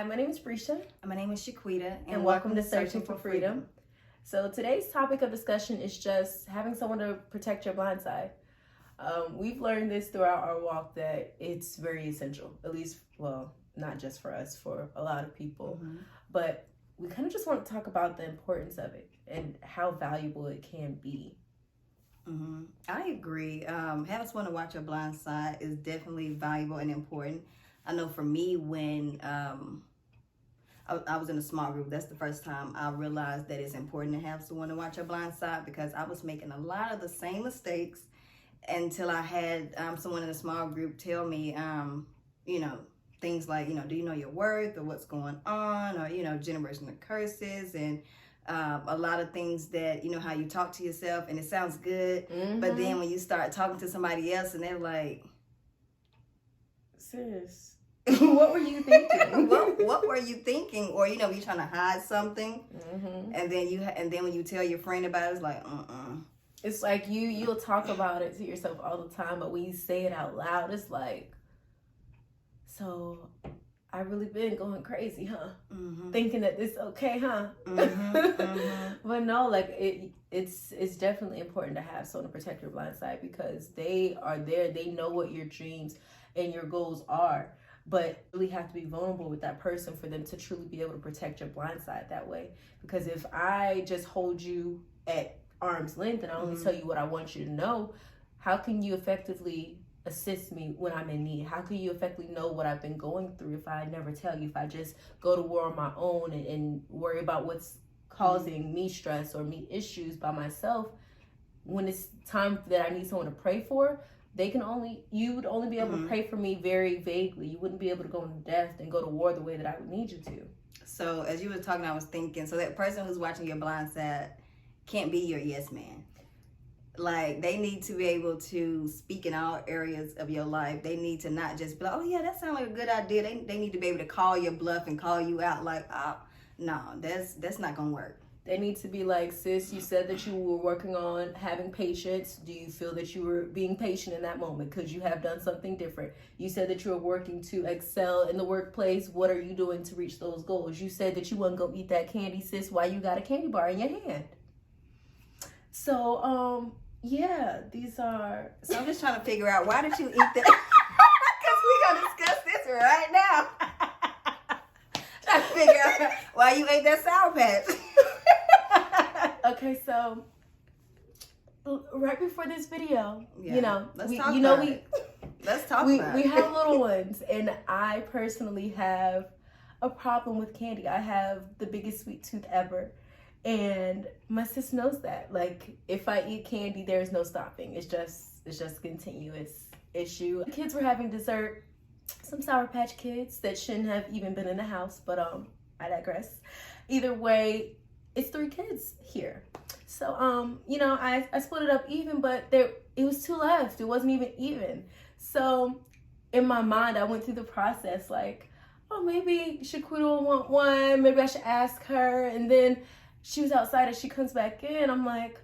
Hi, my name is Brisha. And my name is Shaquita. And welcome to Searching for Freedom. So today's topic of discussion is just having someone to protect your blind side. We've learned this throughout our walk that it's very essential, at least, well, not just for us, for a lot of people. Mm-hmm. But we kind of just want to talk about the importance of it and how valuable it can be. Mm-hmm. I agree. Having someone to watch your blind side is definitely valuable and important. I know for me, when I was in a small group, that's the first time I realized that it's important to have someone to watch your blind side, because I was making a lot of the same mistakes until I had someone in a small group tell me, things like, do you know your worth, or what's going on, or, generational curses, and a lot of things that, how you talk to yourself and it sounds good, mm-hmm. but then when you start talking to somebody else and they're like, sis, what were you thinking? what were you thinking? Or, you're trying to hide something, mm-hmm. and then when you tell your friend about it, it's like, It's like you'll talk about it to yourself all the time, but when you say it out loud, it's like, so I really been going crazy, huh? Mm-hmm. Thinking that this okay, huh? Mm-hmm. Mm-hmm. But no, like it's definitely important to have someone to protect your blind side, because they are there. They know what your dreams and your goals are, but you really have to be vulnerable with that person for them to truly be able to protect your blind side that way. Because if I just hold you at arm's length and I only mm-hmm. tell you what I want you to know, how can you effectively assist me when I'm in need? How can you effectively know what I've been going through if I never tell you, if I just go to war on my own and worry about what's causing mm-hmm. me stress or me issues by myself? When it's time that I need someone to pray for, you would only be able mm-hmm. to pray for me very vaguely. You wouldn't be able to go in depth and go to war the way that I would need you to. So as you were talking, I was thinking, so that person who's watching your blind side can't be your yes man. Like, they need to be able to speak in all areas of your life. They need to not just be like, oh yeah, that sounds like a good idea. They need to be able to call your bluff and call you out like, no, that's not gonna work. They need to be like, sis, you said that you were working on having patience. Do you feel that you were being patient in that moment? Because you have done something different. You said that you were working to excel in the workplace. What are you doing to reach those goals? You said that you wouldn't go eat that candy, sis. Why you got a candy bar in your hand? So, yeah, these are... So I'm just trying to figure out, why did you eat that? Because we're going to discuss this right now. Trying to figure out why you ate that Sour Patch. Okay, so right before this video, let's talk about it. We have little ones, and I personally have a problem with candy. I have the biggest sweet tooth ever, and my sis knows that. Like, if I eat candy, there's no stopping. It's just a continuous issue. The kids were having dessert, some Sour Patch Kids that shouldn't have even been in the house, but I digress. Either way, it's 3 kids here. So, I split it up even, but it was 2 left. It wasn't even even. So, in my mind, I went through the process like, oh, maybe Shaquita will want one. Maybe I should ask her. And then she was outside and she comes back in. I'm like,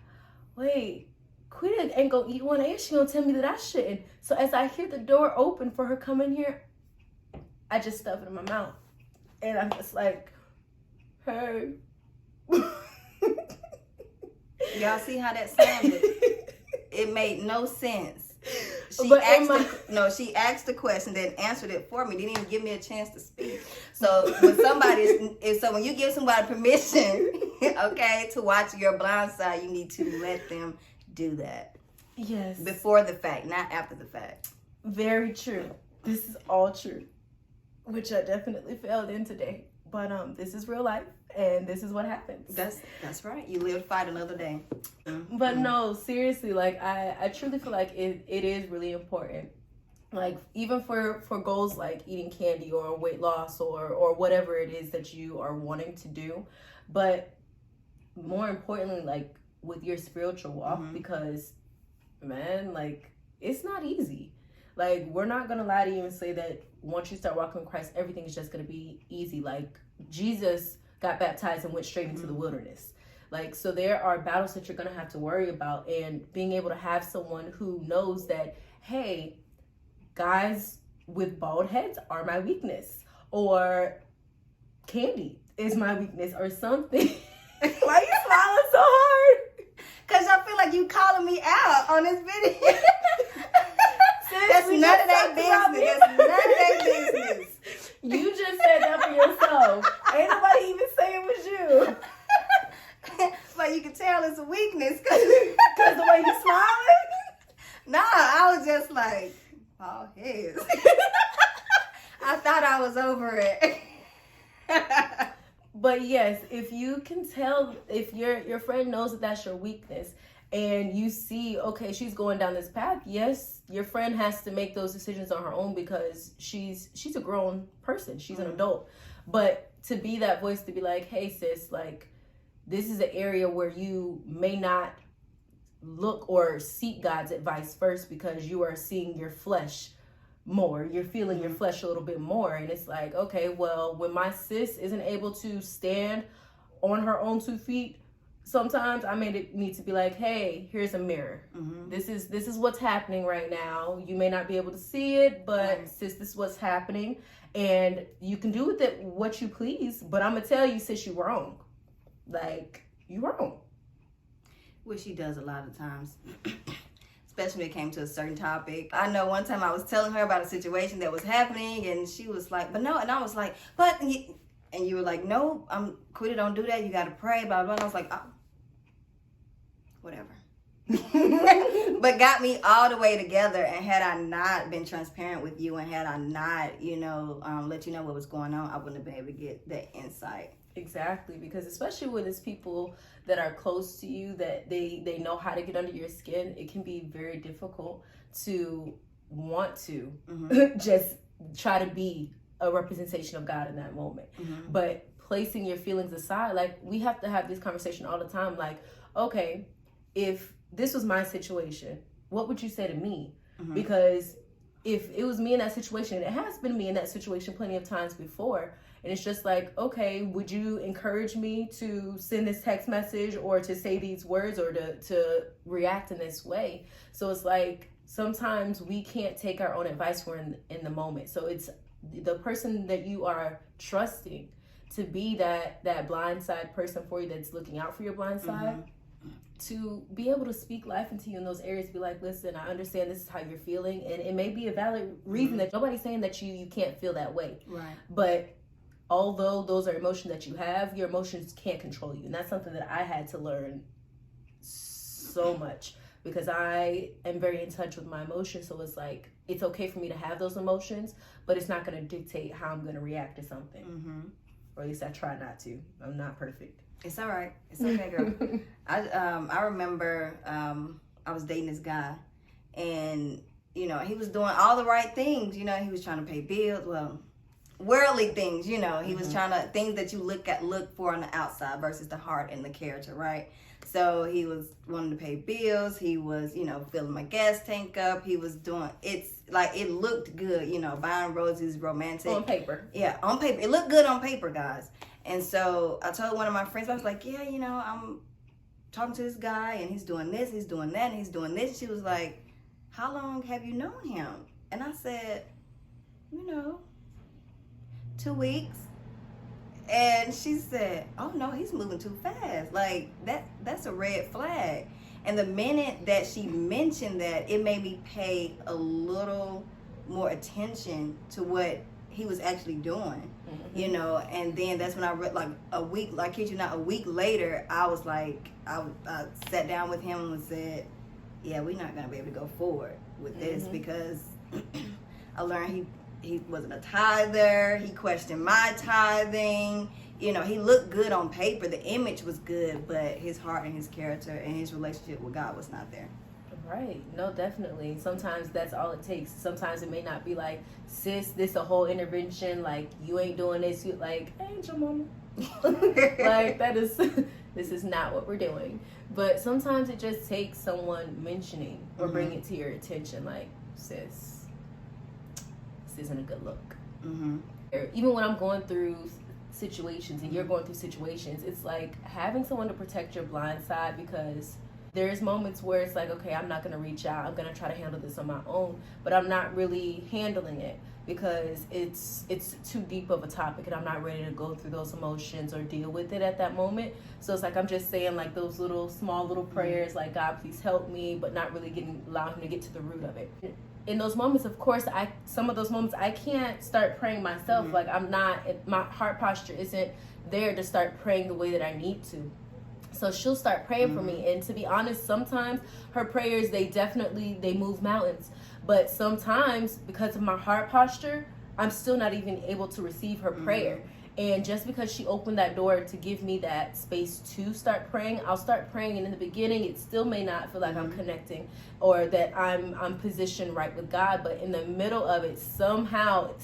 wait, Quita ain't gonna eat one. And she gonna tell me that I shouldn't. So, as I hear the door open for her coming here, I just stuff it in my mouth. And I'm just like, hey. Y'all see how that sounded? It made no sense. She asked the question, then answered it for me. Didn't even give me a chance to speak. So when you give somebody permission, okay, to watch your blind side, you need to let them do that. Yes. Before the fact, not after the fact. Very true. This is all true, which I definitely failed in today. But this is real life, and this is what happens. That's right. You live to fight another day. Mm-hmm. But no, seriously, like I truly feel like it is really important. Like, even for goals like eating candy or weight loss or whatever it is that you are wanting to do. But more importantly, like with your spiritual walk, mm-hmm. because, man, like, it's not easy. Like, we're not going to lie to you and say that once you start walking with Christ, everything is just going to be easy. Like, Jesus got baptized and went straight into the wilderness. Like, so there are battles that you're going to have to worry about. And being able to have someone who knows that, hey, guys with bald heads are my weakness. Or candy is my weakness or something. Why are you smiling so hard? Because I feel like you calling me out on this video. That's we none of just their talked about business. That's none of their business. You just said that for yourself. Ain't nobody even say it was you. But you can tell it's a weakness. Because the way you smiling? Nah, I was just like, oh, his. I thought I was over it. But yes, if you can tell, if your friend knows that that's your weakness, and you see, okay, she's going down this path, yes, your friend has to make those decisions on her own because she's a grown person. She's an adult. But to be that voice, to be like, hey, sis, like, this is an area where you may not look or seek God's advice first because you are seeing your flesh more. You're feeling your flesh a little bit more. And it's like, okay, well, when my sis isn't able to stand on her own 2 feet, sometimes I may need to be like, hey, here's a mirror. This is what's happening right now. You may not be able to see it, but sis, this is what's happening. And you can do with it what you please, but I'm going to tell you, sis, you're wrong. Like, you're wrong. Which she does a lot of times. Especially when it came to a certain topic. I know one time I was telling her about a situation that was happening, and she was like, but no. And I was like, but... And you were like, no, Quita, don't do that. You got to pray, blah, blah. And I was like, oh, whatever. But got me all the way together. And had I not been transparent with you, and had I not, let you know what was going on, I wouldn't have been able to get that insight. Exactly, because especially when it's people that are close to you, that they know how to get under your skin, it can be very difficult to want to just try to be a representation of God in that moment. But placing your feelings aside, like, we have to have this conversation all the time. Like, okay, if this was my situation, what would you say to me? Because if it was me in that situation, and it has been me in that situation plenty of times before, and it's just like, okay, would you encourage me to send this text message or to say these words or to react in this way? So it's like, sometimes we can't take our own advice when in the moment. So it's the person that you are trusting to be that blindside person for you, that's looking out for your blind side, to be able to speak life into you in those areas. Be like, listen, I understand this is how you're feeling, and it may be a valid reason that nobody's saying that you can't feel that way. Right. But although those are emotions that you have, your emotions can't control you. And that's something that I had to learn so much, because I am very in touch with my emotions. So it's like, it's okay for me to have those emotions, but it's not going to dictate how I'm going to react to something. Or at least I try not to. I'm not perfect. It's all right. It's okay, girl. I remember I was dating this guy, and he was doing all the right things. He was trying to pay bills. Well, worldly things. He was trying to, things that you look for on the outside versus the heart and the character, right? So he was wanting to pay bills. He was, filling my gas tank up. He was doing, it's like, it looked good, buying roses, romantic. On paper. Yeah, on paper. It looked good on paper, guys. And so I told one of my friends, I was like, yeah, I'm talking to this guy, and he's doing this, he's doing that, and he's doing this. She was like, how long have you known him? And I said, 2 weeks. And she said, oh no, he's moving too fast. Like, that's a red flag. And the minute that she mentioned that, it made me pay a little more attention to what he was actually doing, and then that's when I read, like, a week later, I was like, I sat down with him and said, yeah, we're not going to be able to go forward with this, because I learned he wasn't a tither. He questioned my tithing. He looked good on paper. The image was good, but his heart and his character and his relationship with God was not there. Right. No, definitely. Sometimes that's all it takes. Sometimes it may not be like, sis, this a whole intervention. Like, you ain't doing this. You like, I ain't your mama. Like, this is not what we're doing. But sometimes it just takes someone mentioning or bring it to your attention. Like, sis, this isn't a good look. Even when I'm going through situations and you're going through situations, it's like having someone to protect your blind side, because there's moments where it's like, okay, I'm not going to reach out. I'm going to try to handle this on my own, but I'm not really handling it. because it's too deep of a topic and I'm not ready to go through those emotions or deal with it at that moment. So it's like I'm just saying like those small little prayers, like, God, please help me, but not really allow him to get to the root of it. In those moments, of course, some of those moments I can't start praying myself. Like, my heart posture isn't there to start praying the way that I need to. So she'll start praying for me, and to be honest, sometimes her prayers, they move mountains. But sometimes, because of my heart posture, I'm still not even able to receive her prayer. And just because she opened that door to give me that space to start praying, I'll start praying. And in the beginning, it still may not feel like I'm connecting or that I'm positioned right with God. But in the middle of it, somehow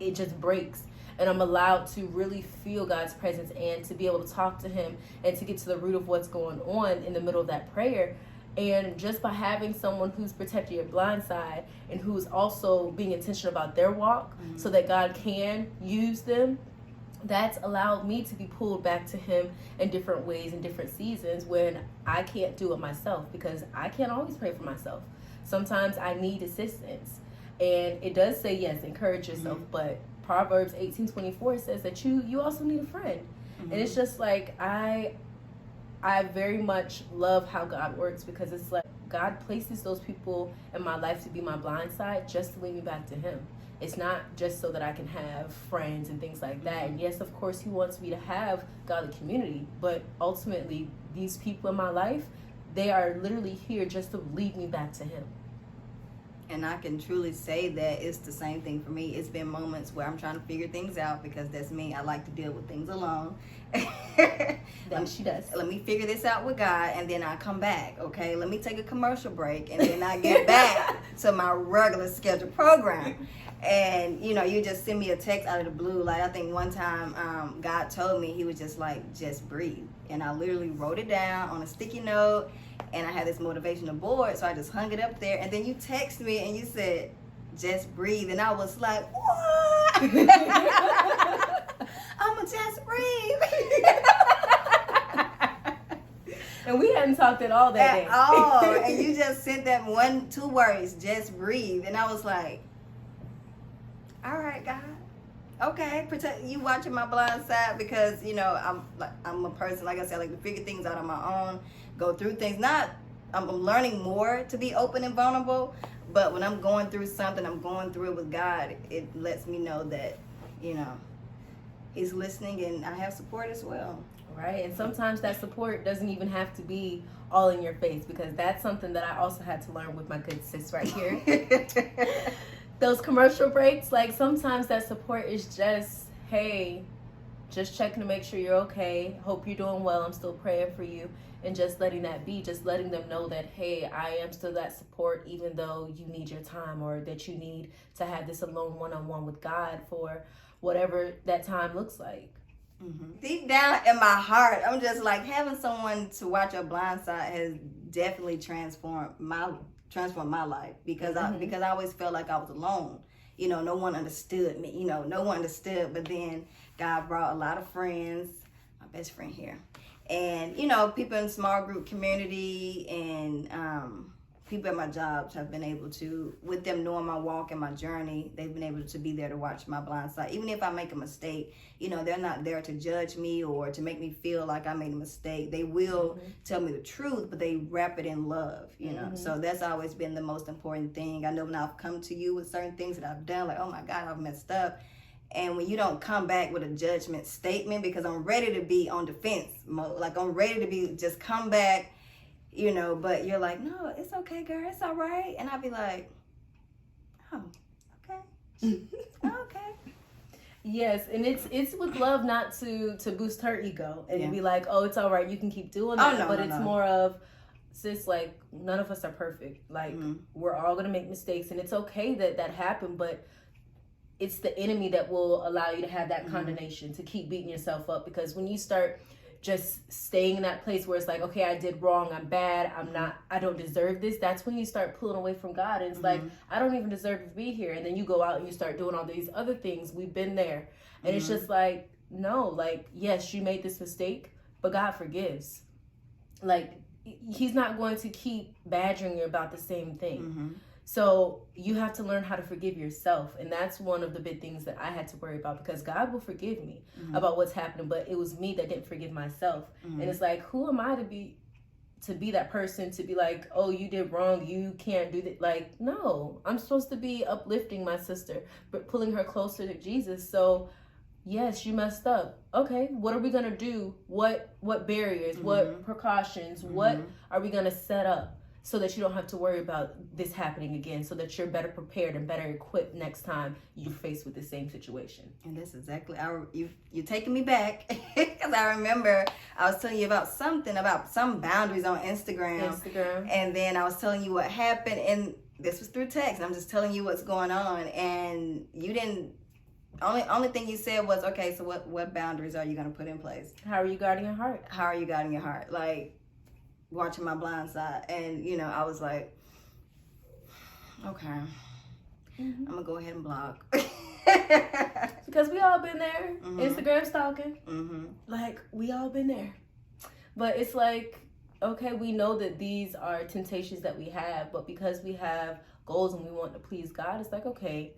it just breaks. And I'm allowed to really feel God's presence and to be able to talk to him and to get to the root of what's going on in the middle of that prayer. And just by having someone who's protecting your blind side and who's also being intentional about their walk so that God can use them, that's allowed me to be pulled back to him in different ways in different seasons when I can't do it myself, because I can't always pray for myself. Sometimes I need assistance. And it does say, yes, encourage yourself, but Proverbs 18:24 says that you also need a friend. And it's just like I very much love how God works, because it's like God places those people in my life to be my blind side just to lead me back to him. It's not just so that I can have friends and things like that. And yes, of course, he wants me to have godly community, but ultimately these people in my life, they are literally here just to lead me back to him. And I can truly say that it's the same thing for me. It's been moments where I'm trying to figure things out, because that's me. I like to deal with things alone. She does. Let me figure this out with God, and then I come back. Okay, let me take a commercial break, and then I get back to my regular scheduled program. And you just send me a text out of the blue. Like, I think one time God told me, he was just like, just breathe. And I literally wrote it down on a sticky note, and I had this motivational board, so I just hung it up there. And then you text me and you said, just breathe. And I was like, what? I'ma just breathe. And we hadn't talked at all that day. At all. And you just sent that 2 words, just breathe. And I was like, all right, God. Okay, protect you, watching my blind side, because I'm a person, like I said, I like to figure things out on my own, go through things. I'm learning more to be open and vulnerable, but when I'm going through something, I'm going through it with God. It lets me know that he's listening, and I have support as well. Right, and sometimes that support doesn't even have to be all in your face, because that's something that I also had to learn with my good sis right here. Those commercial breaks, like, sometimes that support is just, hey, just checking to make sure you're okay. Hope you're doing well. I'm still praying for you. And just letting that be, just letting them know that, hey, I am still that support, even though you need your time, or that you need to have this alone one-on-one with God for whatever that time looks like. Deep down in my heart, I'm just like, having someone to watch your blind side has definitely transformed my life, because I always felt like I was alone. No one understood me. No one understood. But then God brought a lot of friends. My best friend here, and people in small group community, and people at my jobs have been able to, with them knowing my walk and my journey, they've been able to be there to watch my blind side. Even if I make a mistake, they're not there to judge me or to make me feel like I made a mistake. They will tell me the truth, but they wrap it in love, So that's always been the most important thing. I know when I've come to you with certain things that I've done, like, oh my God, I've messed up. And when you don't come back with a judgment statement, because I'm ready to be on defense mode, like I'm ready to be, just come back, but you're like, no, it's okay, girl, it's all right. And I'll be like, oh, okay. Okay. Yes, and it's with love, not to boost her ego and be like, oh, it's all right, you can keep doing that. It's more of, sis, like, none of us are perfect. Like, we're all going to make mistakes, and it's okay that happened, but it's the enemy that will allow you to have that condemnation, to keep beating yourself up. Because when you start just staying in that place where it's like, okay, I did wrong, I'm bad, I don't deserve this, that's when you start pulling away from God. And it's like, I don't even deserve to be here. And then you go out and you start doing all these other things. We've been there. And it's just like, no, like, yes, you made this mistake, but God forgives. Like, he's not going to keep badgering you about the same thing. So you have to learn how to forgive yourself. And that's one of the big things that I had to worry about, because God will forgive me about what's happening, but it was me that didn't forgive myself. And it's like, who am I to be that person to be like, oh, you did wrong, you can't do that? Like, no, I'm supposed to be uplifting my sister, but pulling her closer to Jesus. So yes, you messed up. Okay, what are we gonna do? What barriers, what precautions, what are we gonna set up so that you don't have to worry about this happening again, so that you're better prepared and better equipped next time you're faced with the same situation? And that's exactly, you're taking me back, because I remember I was telling you about some boundaries on Instagram. And then I was telling you what happened, and this was through text. I'm just telling you what's going on, and you didn't, only thing you said was, okay, so what boundaries are you going to put in place? How are you guarding your heart? How are you guarding your heart? Like, watching my blind side. And, you know, I was like, okay, I'm going to go ahead and block. Because we all been there. Instagram stalking. Like, we all been there. But it's like, okay, we know that these are temptations that we have, but because we have goals and we want to please God, it's like, okay,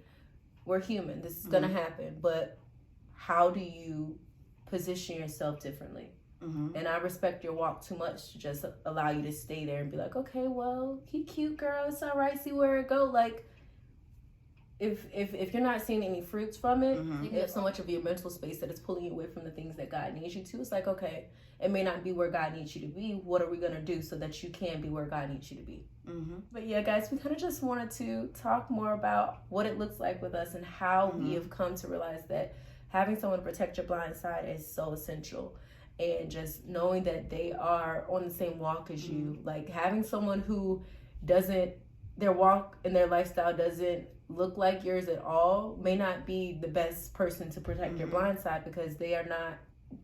we're human. This is going to happen. But how do you position yourself differently? And I respect your walk too much to just allow you to stay there and be like, okay, well, he cute, girl. It's all right. See where it go. Like, if you're not seeing any fruits from it, you have so much of your mental space that it's pulling you away from the things that God needs you to. It's like, okay, it may not be where God needs you to be. What are we going to do so that you can be where God needs you to be? But yeah, guys, we kind of just wanted to talk more about what it looks like with us and how we have come to realize that having someone to protect your blind side is so essential. And just knowing that they are on the same walk as you, like having someone who their walk and their lifestyle doesn't look like yours at all may not be the best person to protect your blind side, because they are not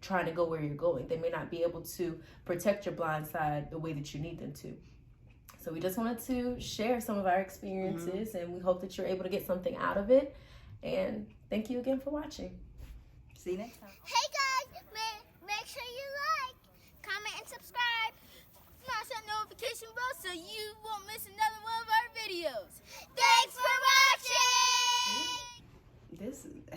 trying to go where you're going. They may not be able to protect your blind side the way that you need them to. So we just wanted to share some of our experiences, and we hope that you're able to get something out of it. And thank you again for watching. See you next time. Hey guys, make sure you like, comment, and subscribe. Smash that notification bell so you won't miss another one of our videos. Thanks for watching!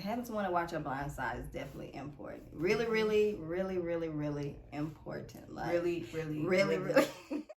Having someone to watch your blind side is definitely important. Really, really, really, really, really important. Like, Really, really, really, really.